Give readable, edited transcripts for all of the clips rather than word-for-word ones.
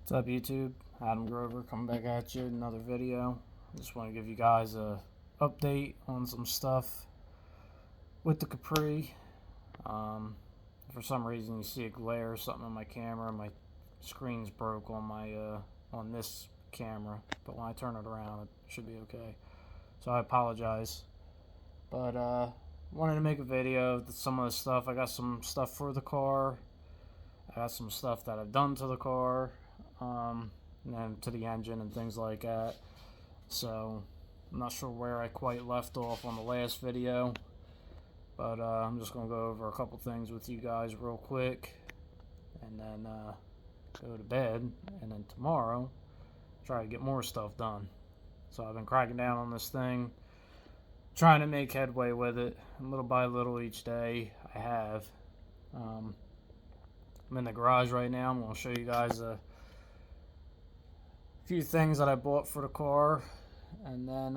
What's up, YouTube? Adam Grover coming back at you with another video. I just want to give you guys a update on some stuff with the Capri. For some reason you see a glare or something on my camera. My screen's broke on my on this camera, but when I turn it around it should be okay. So I apologize. But wanted to make a video of some of the stuff. I got some stuff for the car. I got some stuff that I've done to the car. And then to the engine and things like that. So I'm not sure where I quite left off on the last video, but I'm just going to go over a couple things with you guys real quick and then go to bed, and then tomorrow try to get more stuff done. So I've been cracking down on this thing, trying to make headway with it little by little each day. I have. I'm in the garage right now. I'm going to show you guys a few things that I bought for the car, and then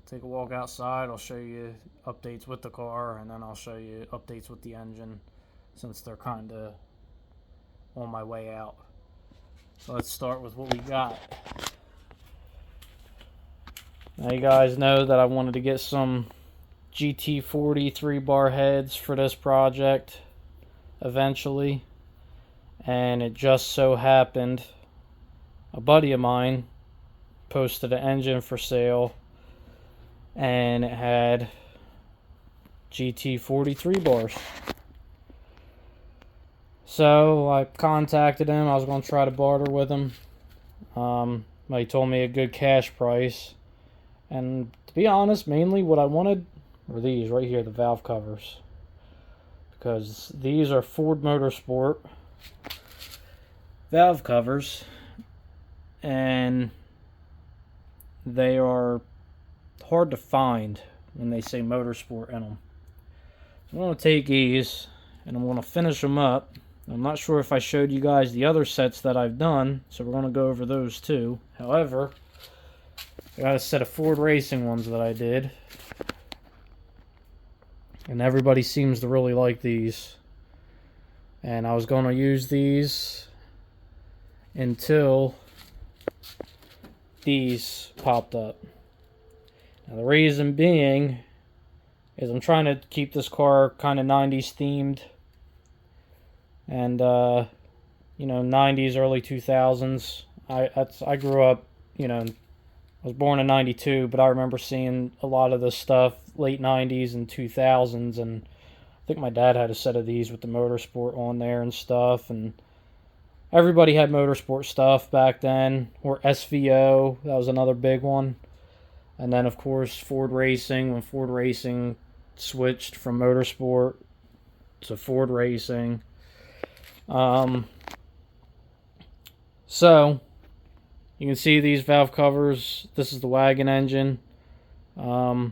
take a walk outside. I'll show you updates with the car, and then I'll show you updates with the engine since they're kind of on my way out. So let's start with what we got. Now you guys know that I wanted to get some GT40 3-bar heads for this project eventually, and it just so happened a buddy of mine posted an engine for sale, and it had GT40 3-bars. So I contacted him. I was going to try to barter with him. He told me a good cash price. And to be honest, mainly what I wanted were these right here, the valve covers. Because these are Ford Motorsport valve covers, and they are hard to find when they say Motorsport in them. So I'm going to take these and I'm going to finish them up. I'm not sure if I showed you guys the other sets that I've done, so we're going to go over those too. However, I got a set of Ford Racing ones that I did, and everybody seems to really like these. And I was going to use these until these popped up. Now the reason being is I'm trying to keep this car kind of 90s themed, and 90s, early 2000s. I grew up, I was born in 92, but I remember seeing a lot of this stuff late 90s and 2000s, and I think my dad had a set of these with the Motorsport on there and stuff, and everybody had Motorsport stuff back then, or SVO, that was another big one. And then, of course, Ford Racing, when Ford Racing switched from Motorsport to Ford Racing. So, you can see these valve covers. This is the wagon engine. I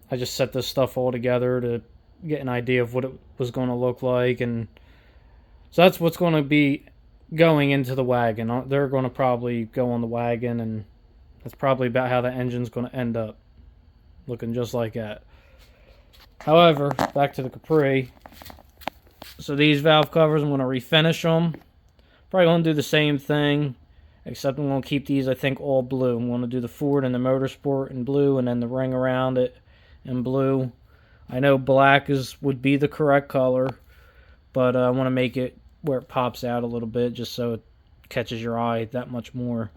just set this stuff all together to get an idea of what it was going to look like. And so that's what's going to be going into the wagon. They're going to probably go on the wagon, and that's probably about how the engine's going to end up, looking just like that. However, back to the Capri. So these valve covers, I'm going to refinish them. Probably going to do the same thing, except I'm going to keep these, I think, all blue. I'm going to do the Ford and the Motorsport in blue, and then the ring around it in blue. I know black would be the correct color, but I want to make it where it pops out a little bit, just so it catches your eye that much more.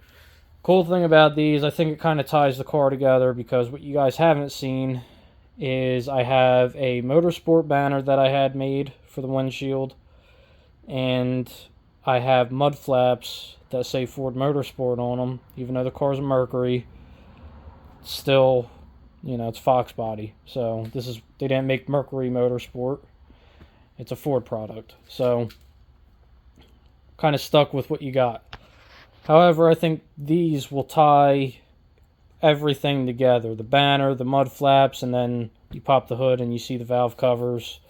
Cool thing about these, I think it kind of ties the car together, because what you guys haven't seen is I have a Motorsport banner that I had made for the windshield, and I have mud flaps that say Ford Motorsport on them. Even though the car's a Mercury, still, it's Fox body. So they didn't make Mercury Motorsport. It's a Ford product. So kind of stuck with what you got. However, I think these will tie everything together. The banner, the mud flaps, and then you pop the hood and you see the valve covers.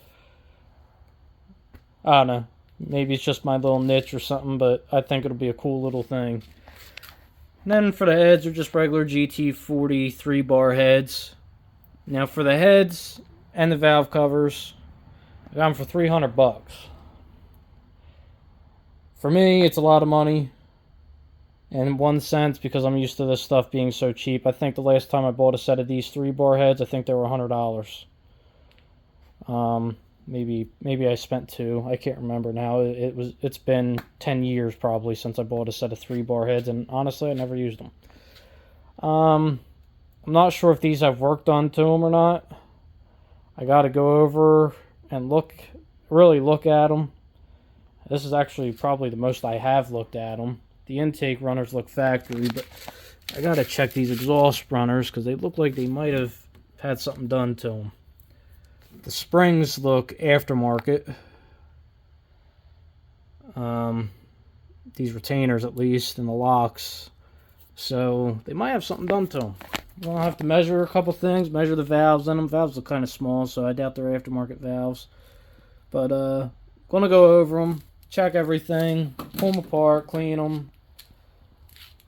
I don't know. Maybe it's just my little niche or something, but I think it'll be a cool little thing. And then for the heads, they're just regular GT40 3-bar heads. Now for the heads and the valve covers, I got them for $300. For me, it's a lot of money. in one sense because I'm used to this stuff being so cheap. I think the last time I bought a set of these 3-bar heads, I think they were $100. Maybe I spent 2. I can't remember now. It's been 10 years probably since I bought a set of 3-bar heads, and honestly, I never used them. I'm not sure if these have work done to them or not. I got to go over and really look at them. This is actually probably the most I have looked at them. The intake runners look factory, but I got to check these exhaust runners because they look like they might have had something done to them. The springs look aftermarket. These retainers at least, and the locks. So they might have something done to them. We'll have to measure a couple things, measure the valves in them. Valves look kind of small, so I doubt they're aftermarket valves. But gonna go over them, check everything, pull them apart, clean them.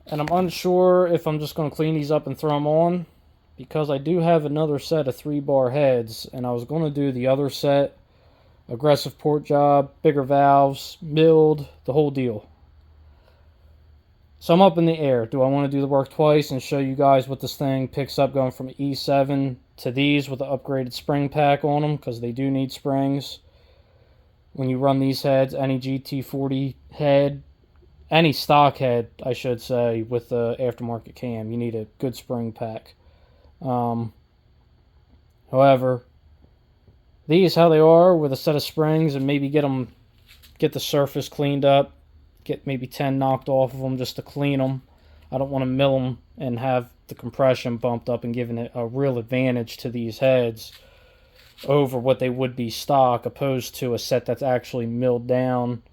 And I'm unsure if I'm just gonna clean these up and throw them on, because I do have another set of 3-bar heads, and I was gonna do the other set, aggressive port job, bigger valves, milled, the whole deal. So I'm up in the air. Do I want to do the work twice and show you guys what this thing picks up going from E7 to these with the upgraded spring pack on them, because they do need springs. When you run these heads, any GT40 head, any stock head, I should say, with the aftermarket cam, you need a good spring pack. However, these how they are with a set of springs, and maybe get the surface cleaned up. Get maybe 10 knocked off of them just to clean them. I don't want to mill them and have the compression bumped up and giving it a real advantage to these heads over what they would be stock, opposed to a set that's actually milled down.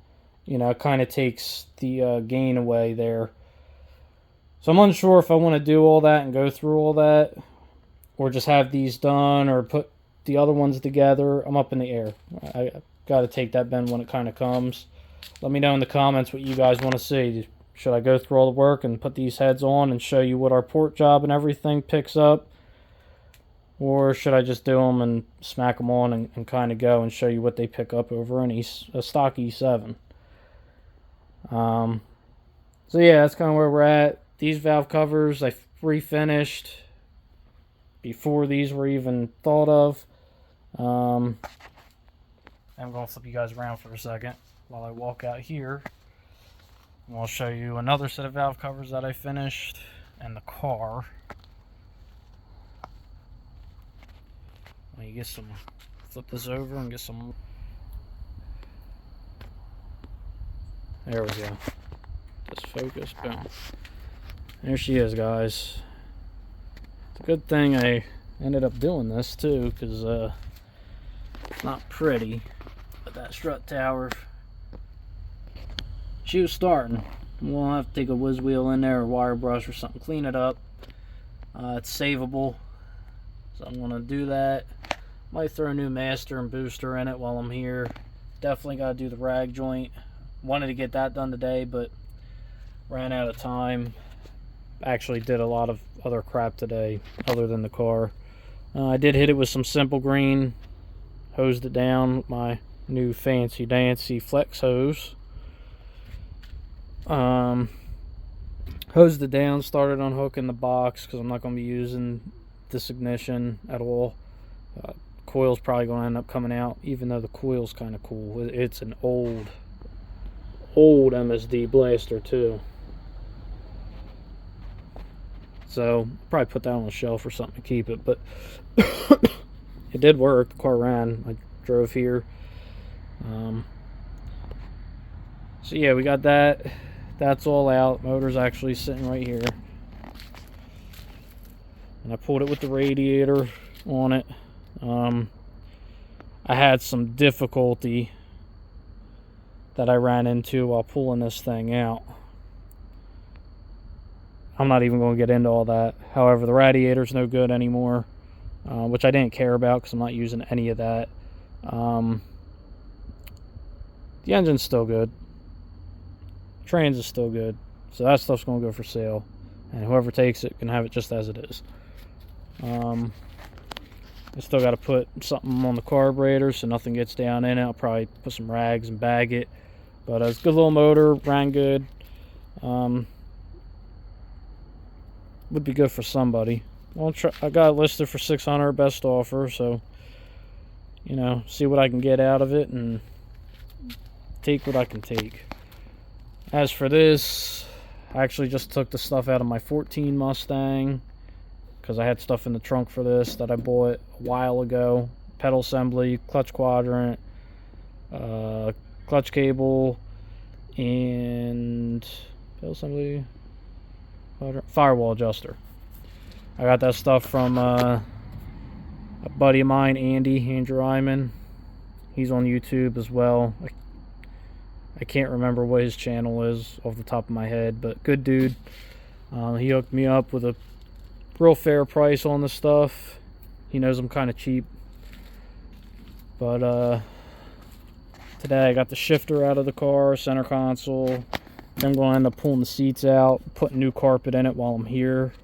You know, it kind of takes the gain away there. So I'm unsure if I want to do all that and go through all that, or just have these done, or put the other ones together. I'm up in the air. I got to take that bend when it kind of comes. Let me know in the comments what you guys want to see. Should I go through all the work and put these heads on and show you what our port job and everything picks up? Or should I just do them and smack them on and kind of go and show you what they pick up over a stock E7? So yeah, that's kind of where we're at. These valve covers I refinished before these were even thought of. I'm going to flip you guys around for a second while I walk out here. And I'll show you another set of valve covers that I finished and the car. Let me get some, flip this over and get some. There we go. Just focus, boom. There she is, guys. It's a good thing I ended up doing this too, because it's not pretty. But that strut tower, she was starting. We'll have to take a whiz wheel in there or wire brush or something, clean it up. It's savable, so I'm gonna do that. Might throw a new master and booster in it while I'm here. Definitely gotta do the rag joint. Wanted to get that done today, but ran out of time. Actually did a lot of other crap today other than the car. I did hit it with some simple green, hosed it down with my new fancy dancy flex hose. Hosed it down, started unhooking the box because I'm not going to be using this ignition at all. Coil's probably going to end up coming out, even though the coil's kind of cool. It's an old MSD blaster too. So probably put that on the shelf or something to keep it, but it did work. The car ran. I drove here. So yeah, we got that. That's all out. Motor's actually sitting right here. And I pulled it with the radiator on it. I had some difficulty that I ran into while pulling this thing out. I'm not even going to get into all that. However, the radiator's no good anymore, which I didn't care about because I'm not using any of that. The engine's still good. Trans is still good. So that stuff's going to go for sale. And whoever takes it can have it just as it is. I still got to put something on the carburetor so nothing gets down in it. I'll probably put some rags and bag it. But it's a good little motor, ran good. would be good for somebody. I got it listed for 600 best offer, so see what I can get out of it and take what I can take. As for this, I actually just took the stuff out of my 14 Mustang because I had stuff in the trunk for this that I bought a while ago. Pedal assembly, clutch quadrant, clutch cable, and pedal assembly, firewall adjuster. I got that stuff from a buddy of mine, Andrew Iman. He's on YouTube as well. I can't remember what his channel is off the top of my head, but good dude. He hooked me up with a real fair price on the stuff. He knows I'm kind of cheap. But today I got the shifter out of the car, center console. I'm going to end up pulling the seats out, putting new carpet in it while I'm here,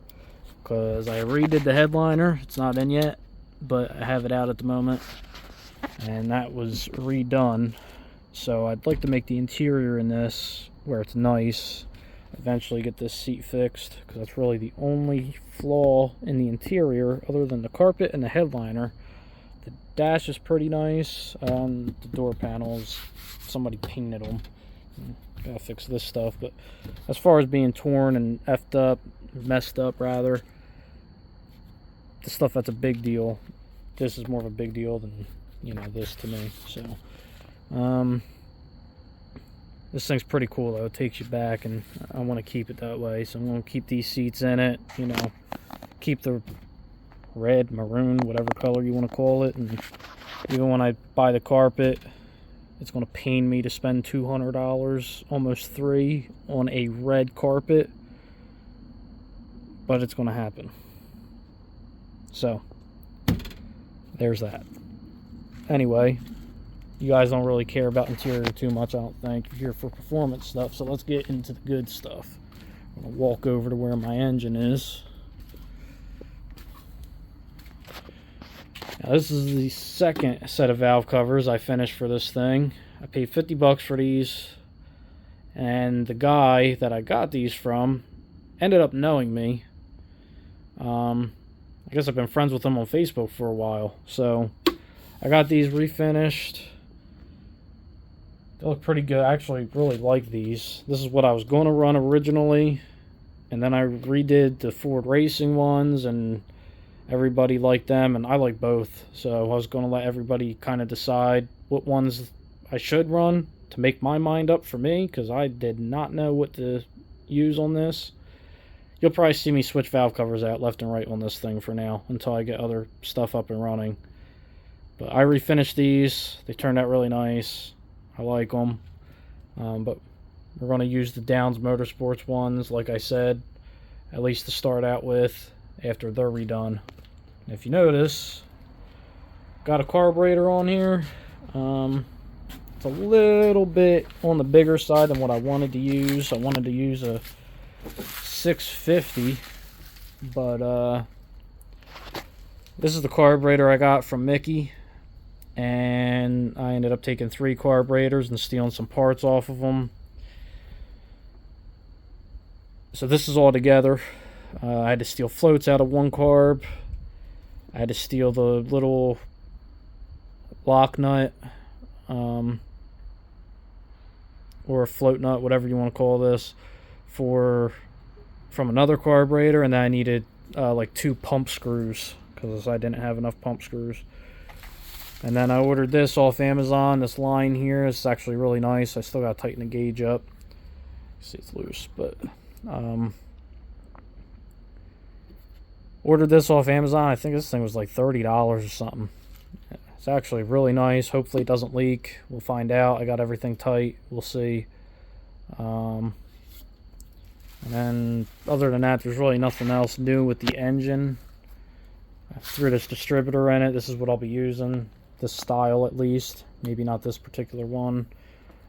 because I redid the headliner. It's not in yet, but I have it out at the moment, and that was redone. So I'd like to make the interior in this where it's nice. Eventually get this seat fixed, because that's really the only flaw in the interior other than the carpet and the headliner. The dash is pretty nice. The door panels, somebody painted them. Gotta fix this stuff. But as far as being torn and effed up, messed up rather, the stuff that's a big deal. This is more of a big deal than this to me. So this thing's pretty cool though. It takes you back, and I want to keep it that way. So I'm going to keep these seats in it. Keep the red, maroon, whatever color you want to call it. And even when I buy the carpet, it's going to pain me to spend $200, almost $300, on a red carpet, but it's going to happen. So there's that. Anyway, you guys don't really care about interior too much, I don't think. You're here for performance stuff, so let's get into the good stuff. I'm going to walk over to where my engine is. Now, this is the second set of valve covers I finished for this thing. I paid 50 bucks for these, and the guy that I got these from ended up knowing me. I guess I've been friends with him on Facebook for a while, so I got these refinished. They look pretty good. I actually really like these. This is what I was going to run originally, and then I redid the Ford Racing ones, and everybody liked them, and I like both. So I was going to let everybody kind of decide what ones I should run to make my mind up for me, because I did not know what to use on this. You'll probably see me switch valve covers out left and right on this thing for now until I get other stuff up and running. But I refinished these. They turned out really nice. I like them. But we're going to use the Downs Motorsports ones, like I said, at least to start out with, after they're redone. And if you notice, got a carburetor on here. It's a little bit on the bigger side than what I wanted to use. I wanted to use a 650, but this is the carburetor I got from Mickey, and I ended up taking 3 carburetors and stealing some parts off of them. So this is all together. I had to steal floats out of one carb. I had to steal the little lock nut, or a float nut, whatever you want to call this, from another carburetor, and then I needed like 2 pump screws because I didn't have enough pump screws. And then I ordered this off Amazon. This line here is actually really nice. I still got to tighten the gauge up. See, it's loose, but ordered this off Amazon. I think this thing was like $30 or something. It's actually really nice. Hopefully it doesn't leak. We'll find out. I got everything tight. We'll see. And then other than that, there's really nothing else new with the engine. I threw this distributor in it. This is what I'll be using. This style at least. Maybe not this particular one.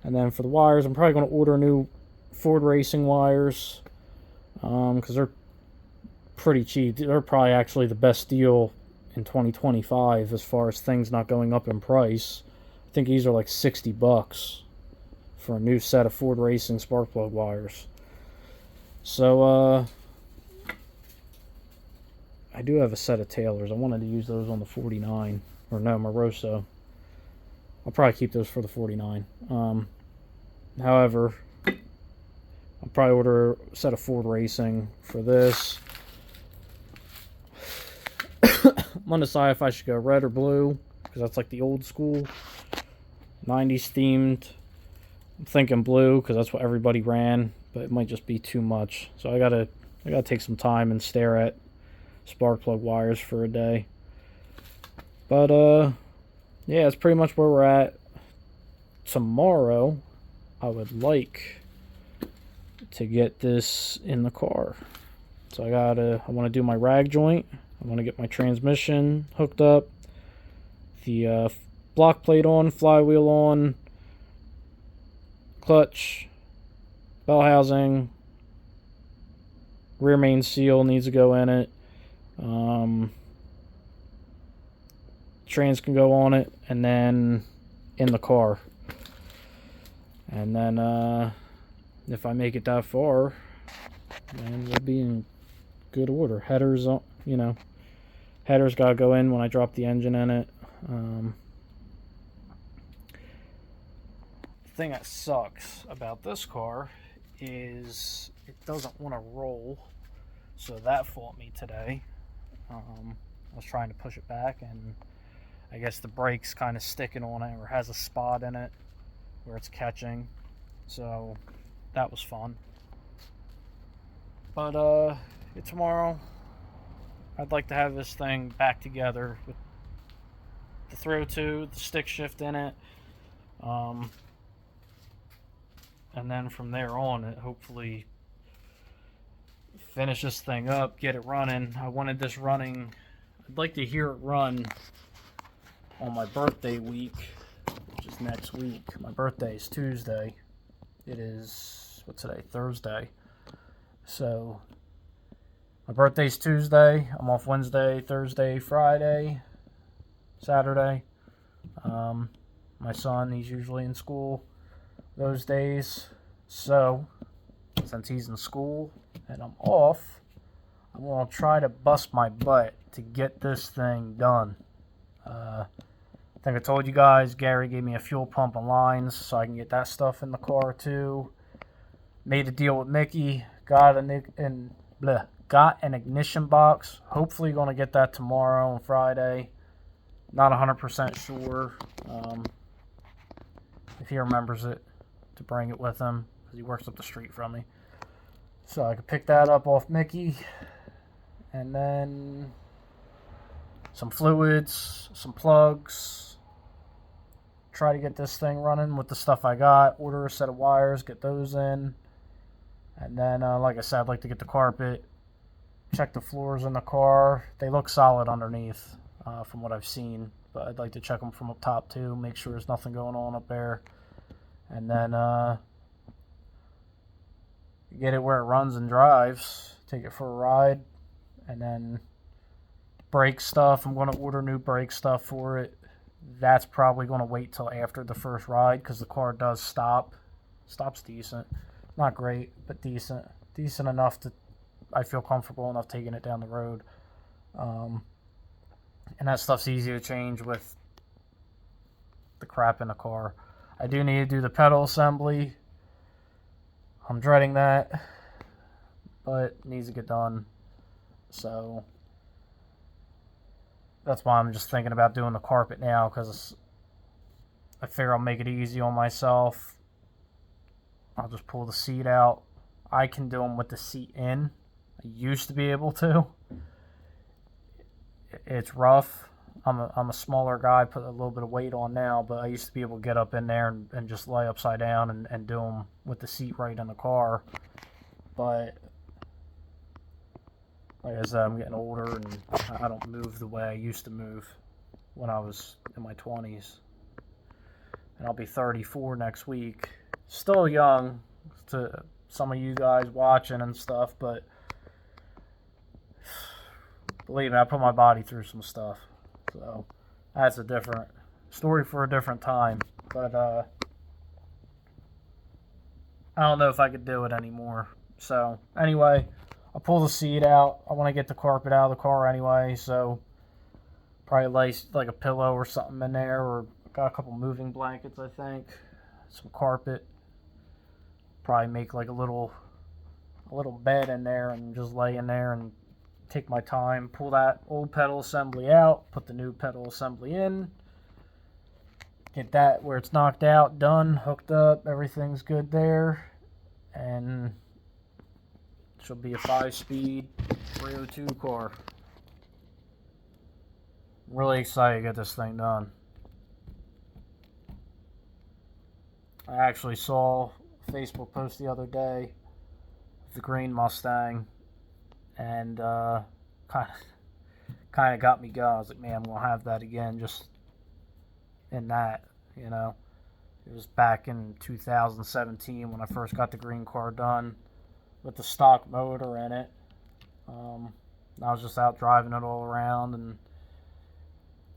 And then for the wires, I'm probably going to order new Ford Racing wires. Because they're pretty cheap. They're probably actually the best deal in 2025 as far as things not going up in price. I think these are like 60 bucks for a new set of Ford Racing spark plug wires. So I do have a set of Taylors. I wanted to use those on the 49. Or no, Moroso. I'll probably keep those for the 49. However, I'll probably order a set of Ford Racing for this. I'm going to decide if I should go red or blue, because that's like the old school 90s themed. I'm thinking blue because that's what everybody ran, but it might just be too much. So I gotta take some time and stare at spark plug wires for a day. But yeah, it's pretty much where we're at. Tomorrow, I would like to get this in the car. So I want to do my rag joint. I want to get my transmission hooked up, the block plate on, flywheel on, clutch, bell housing, rear main seal needs to go in it. Trans can go on it, and then in the car. And then if I make it that far, then we'll be in good order. Headers, headers gotta go in when I drop the engine in it. The thing that sucks about this car is it doesn't want to roll, so that fought me today. I was trying to push it back, and I guess the brake's kind of sticking on it, or has a spot in it where it's catching, so that was fun. But tomorrow I'd like to have this thing back together with the throw to the stick shift in it, and then from there on, it hopefully finish this thing up, get it running. I wanted this running. I'd like to hear it run on my birthday week, which is next week. My birthday is Tuesday. It is, what's today? Thursday. So my birthday's Tuesday. I'm off Wednesday, Thursday, Friday, Saturday. My son, he's usually in school those days. So since he's in school and I'm off, I'm going to try to bust my butt to get this thing done. I think I told you guys, Gary gave me a fuel pump and lines so I can get that stuff in the car too. Made a deal with Mickey, got an ignition box. Hopefully going to get that tomorrow and Friday. Not 100% sure if he remembers it to bring it with him, because he works up the street from me. So I could pick that up off Mickey. And then some fluids, some plugs. Try to get this thing running with the stuff I got. Order a set of wires, get those in. And then, like I said, I'd like to get the carpet. Check the floors in the car. They look solid underneath from what I've seen. But I'd like to check them from up top too. Make sure there's nothing going on up there. And then get it where it runs and drives. Take it for a ride. And then brake stuff. I'm going to order new brake stuff for it. That's probably going to wait till after the first ride, because the car does stop. Stops decent. Not great, but decent. Decent enough to I feel comfortable enough taking it down the road. And that stuff's easy to change with the crap in the car. I do need to do the pedal assembly. I'm dreading that, but it needs to get done. So that's why I'm just thinking about doing the carpet now, because I figure I'll make it easy on myself. I'll just pull the seat out. I can do them with the seat in. I used to be able to. It's rough. I'm a smaller guy, put a little bit of weight on now, but I used to be able to get up in there and just lay upside down and do them with the seat right in the car. But like I said, I'm getting older and I don't move the way I used to move when I was in my 20s. And I'll be 34 next week. Still young to some of you guys watching and stuff, but believe me, I put my body through some stuff. So that's a different story for a different time. But I don't know if I could do it anymore. So anyway, I'll pull the seat out. I want to get the carpet out of the car anyway, so probably lay like a pillow or something in there, or got a couple moving blankets, I think. Some carpet. Probably make like a little bed in there and just lay in there and take my time. Pull that old pedal assembly out, put the new pedal assembly in. Get that where it's knocked out, done, hooked up, everything's good there. And she'll be a 5-speed 302 car. I'm really excited to get this thing done. I actually saw a Facebook post the other day of the green Mustang, and kind of got me going. I was like, man, I'm gonna have that again, just in that, you know. It was back in 2017 when I first got the green car done with the stock motor in it. I was just out driving it all around and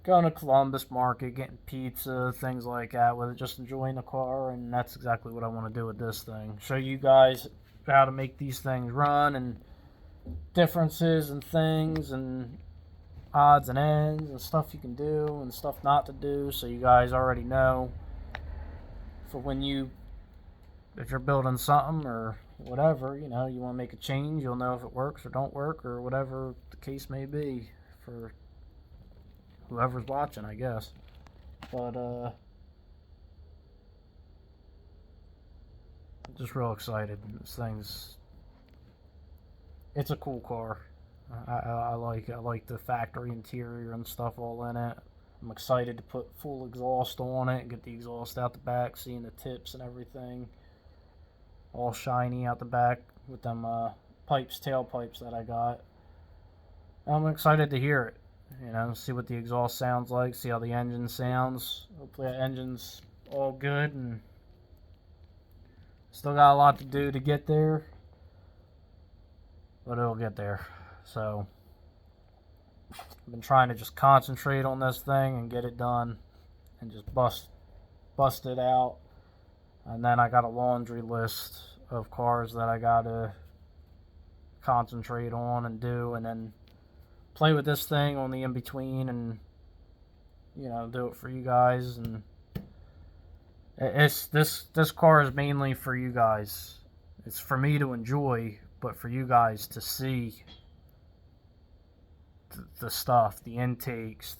going to Columbus Market, getting pizza, things like that with it, just enjoying the car, and that's exactly what I want to do with this thing. Show you guys how to make these things run and differences and things and odds and ends and stuff you can do and stuff not to do, so you guys already know for when if you're building something or whatever, you know, you want to make a change, you'll know if it works or don't work or whatever the case may be for whoever's watching, I guess. But I'm just real excited. This thing's, it's a cool car. I like it. I like the factory interior and stuff all in it. I'm excited to put full exhaust on it, get the exhaust out the back, seeing the tips and everything all shiny out the back with them tailpipes that I got. I'm excited to hear it. You know, see what the exhaust sounds like, see how the engine sounds. Hopefully that engine's all good, and still got a lot to do to get there, but it'll get there. So I've been trying to just concentrate on this thing and get it done and just bust it out. And then I got a laundry list of cars that I gotta concentrate on and do, and then play with this thing on the in-between and, you know, do it for you guys. And this car is mainly for you guys. It's for me to enjoy, but for you guys to see the stuff, the intakes,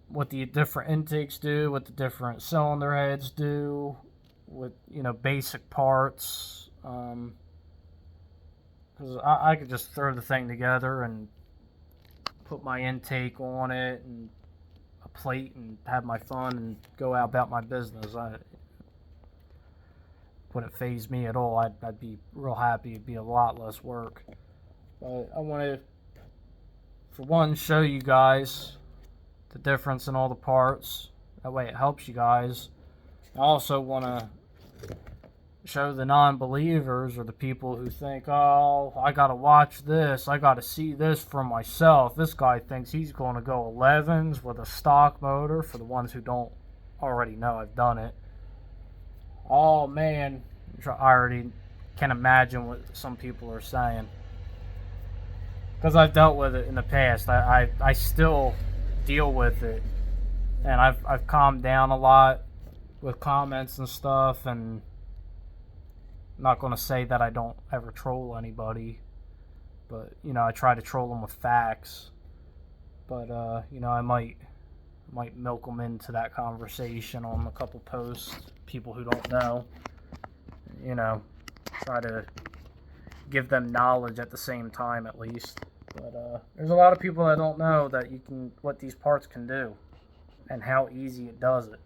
what the different intakes do, what the different cylinder heads do, with, you know, basic parts. Because I could just throw the thing together and put my intake on it and a plate and have my fun and go out about my business. Wouldn't faze me at all. I'd be real happy. It'd be a lot less work. But I want to, for one, show you guys the difference in all the parts. That way it helps you guys. I also want to show the non-believers or the people who think, oh, I gotta watch this, I gotta see this for myself. This guy thinks he's going to go 11s with a stock motor. For the ones who don't already know, I've done it. Oh man, I already can imagine what some people are saying, because I've dealt with it in the past. I still deal with it, and I've calmed down a lot with comments and stuff, and I'm not going to say that I don't ever troll anybody, but, you know, I try to troll them with facts. But, you know, I might milk them into that conversation on a couple posts, people who don't know. You know, try to give them knowledge at the same time, at least. But there's a lot of people that don't know that what these parts can do and how easy it does it.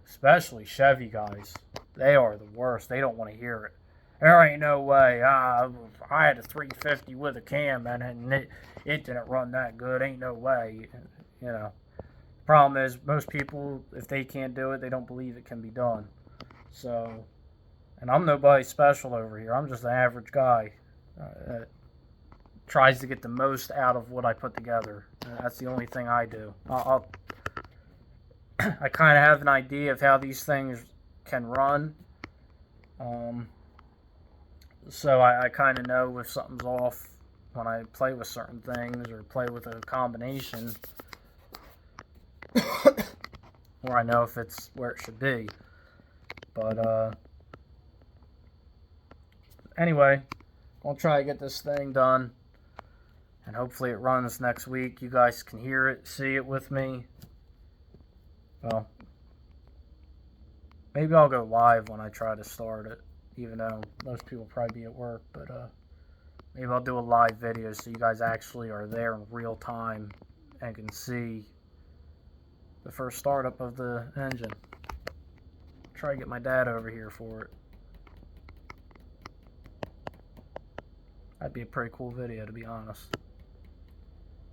Especially Chevy guys. They are the worst. They don't want to hear it. There ain't no way. I had a 350 with a cam, man, and it didn't run that good. Ain't no way. You know. Problem is, most people, if they can't do it, they don't believe it can be done. So, and I'm nobody special over here. I'm just an average guy that tries to get the most out of what I put together. That's the only thing I do. I kind of have an idea of how these things can run. So I kind of know if something's off when I play with certain things or play with a combination, or I know if it's where it should be. But anyway, I'll try to get this thing done, and hopefully it runs next week. You guys can hear it, see it with me. Well, maybe I'll go live when I try to start it, even though most people will probably be at work. But maybe I'll do a live video so you guys actually are there in real time and can see the first startup of the engine. Try to get my dad over here for it. That'd be a pretty cool video, to be honest.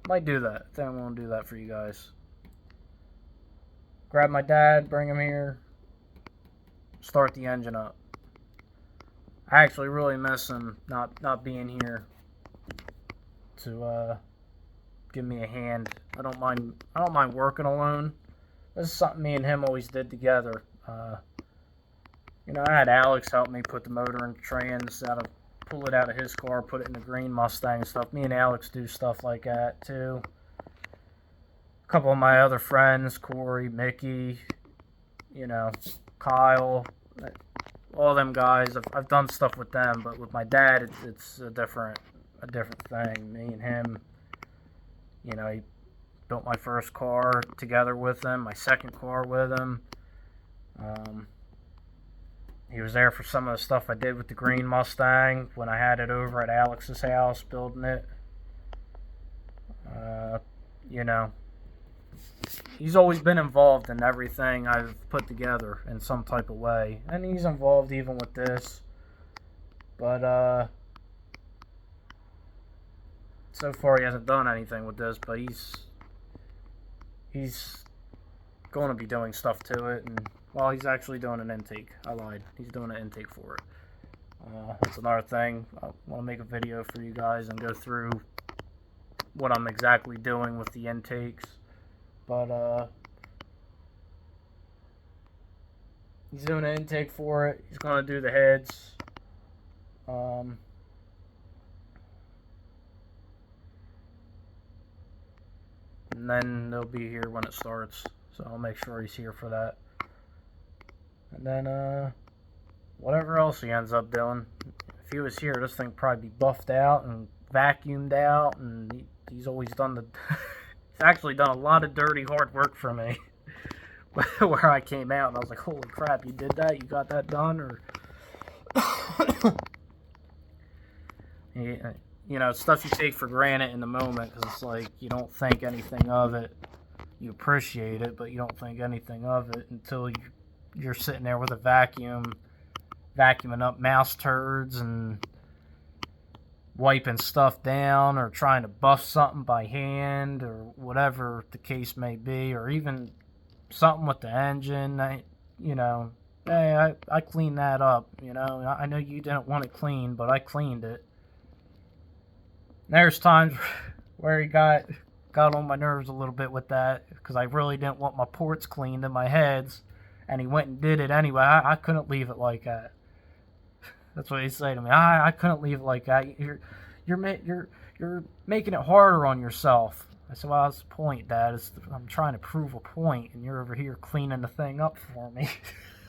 Might do that. I think I'm gonna do that for you guys. Grab my dad, bring him here, start the engine up. I actually really miss him not being here to give me a hand. I don't mind working alone. This is something me and him always did together. You know, I had Alex help me put the motor in trans, pull it out of his car, put it in the green Mustang and stuff. Me and Alex do stuff like that too. A couple of my other friends, Corey, Mickey, you know, Kyle, all them guys. I've done stuff with them, but with my dad, it's a different thing. Me and him, you know, he built my first car together with him, my second car with him. He was there for some of the stuff I did with the green Mustang when I had it over at Alex's house building it. You know, he's always been involved in everything I've put together in some type of way. And he's involved even with this. But, so far he hasn't done anything with this, but he's going to be doing stuff to it. And, well, he's actually doing an intake. I lied. He's doing an intake for it. That's another thing. I want to make a video for you guys and go through what I'm exactly doing with the intakes. But, he's doing an intake for it. He's going to do the heads. And then they'll be here when it starts. So I'll make sure he's here for that. And then, whatever else he ends up doing. If he was here, this thing would probably be buffed out and vacuumed out. And he's always done the... He's actually done a lot of dirty, hard work for me. Where I came out and I was like, holy crap, you did that? You got that done? Or... You know, stuff you take for granted in the moment, because it's like, you don't think anything of it. You appreciate it, but you don't think anything of it until you're sitting there with a vacuum, vacuuming up mouse turds and wiping stuff down, or trying to buff something by hand, or whatever the case may be, or even something with the engine. You know, hey, I cleaned that up. You know, I know you didn't want it clean, but I cleaned it. There's times where he got on my nerves a little bit with that, because I really didn't want my ports cleaned in my heads, and he went and did it anyway. I couldn't leave it like that. That's what he said to me. I couldn't leave it like that. You're making it harder on yourself. I said, well, that's the point, Dad. I'm trying to prove a point, and you're over here cleaning the thing up for me.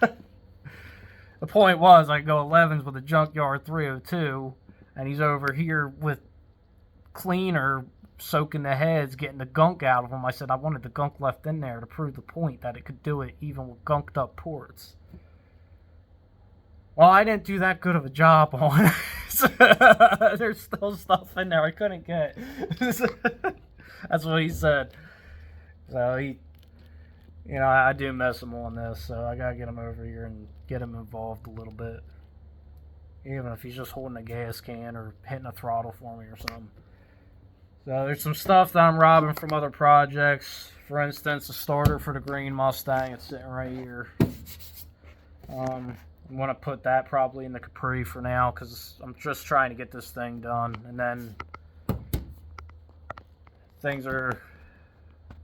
The point was, I go 11s with a junkyard 302, and he's over here with cleaner soaking the heads, getting the gunk out of them. I said I wanted the gunk left in there to prove the point that it could do it even with gunked up ports. Well, I didn't do that good of a job on it. There's still stuff in there I couldn't get. That's what he said. So he, you know, I do miss him on this, so I gotta get him over here and get him involved a little bit. Even if he's just holding a gas can or hitting a throttle for me or something. So there's some stuff that I'm robbing from other projects. For instance, a starter for the green Mustang. It's sitting right here. I'm going to put that probably in the Capri for now, because I'm just trying to get this thing done. And then things are,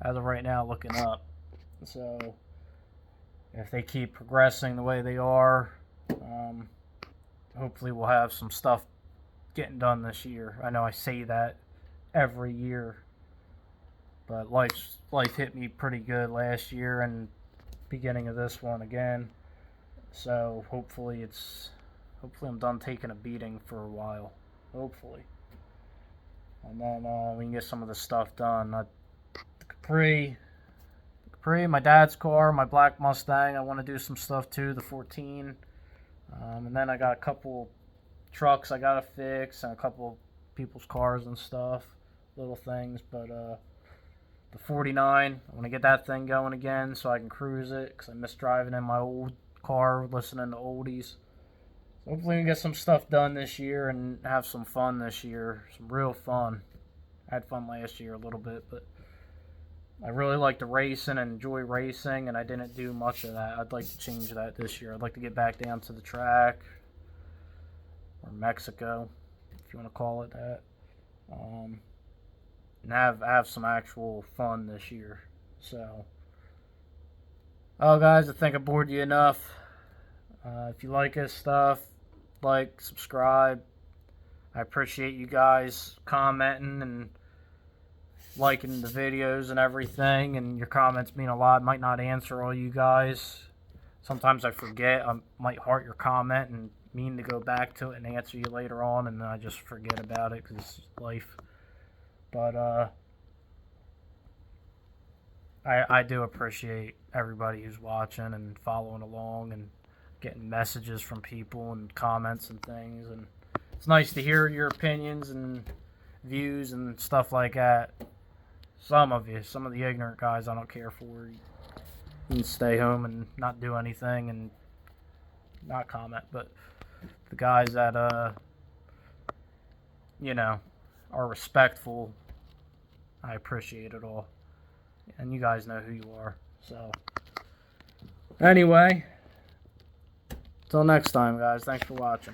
as of right now, looking up. So if they keep progressing the way they are, hopefully we'll have some stuff getting done this year. I know I say that every year, but life hit me pretty good last year and beginning of this one again. So hopefully I'm done taking a beating for a while. Hopefully, and then we can get some of the stuff done. The Capri, my dad's car, my black Mustang. I want to do some stuff too. The 14, and then I got a couple trucks I gotta fix and a couple people's cars and stuff, little things. But the 49, I want to get that thing going again so I can cruise it because I miss driving in my old car, listening to oldies. So hopefully we can get some stuff done this year and have some fun this year, some real fun. I had fun last year a little bit, but I really like to racing and enjoy racing, and I didn't do much of that. I'd like to change that this year. I'd like to get back down to the track, or Mexico, if you want to call it that, and have some actual fun this year. So, oh guys, I think I bored you enough. If you like this stuff, like, subscribe. I appreciate you guys commenting and liking the videos and everything, and your comments mean a lot. Might not answer all you guys. Sometimes I forget. I might heart your comment and mean to go back to it and answer you later on, and then I just forget about it because it's life. But I do appreciate everybody who's watching and following along and getting messages from people and comments and things, and it's nice to hear your opinions and views and stuff like that. Some of the ignorant guys I don't care for. You can stay home and not do anything and not comment, but the guys that are respectful, I appreciate it all, and you guys know who you are. So anyway, till next time, guys, thanks for watching.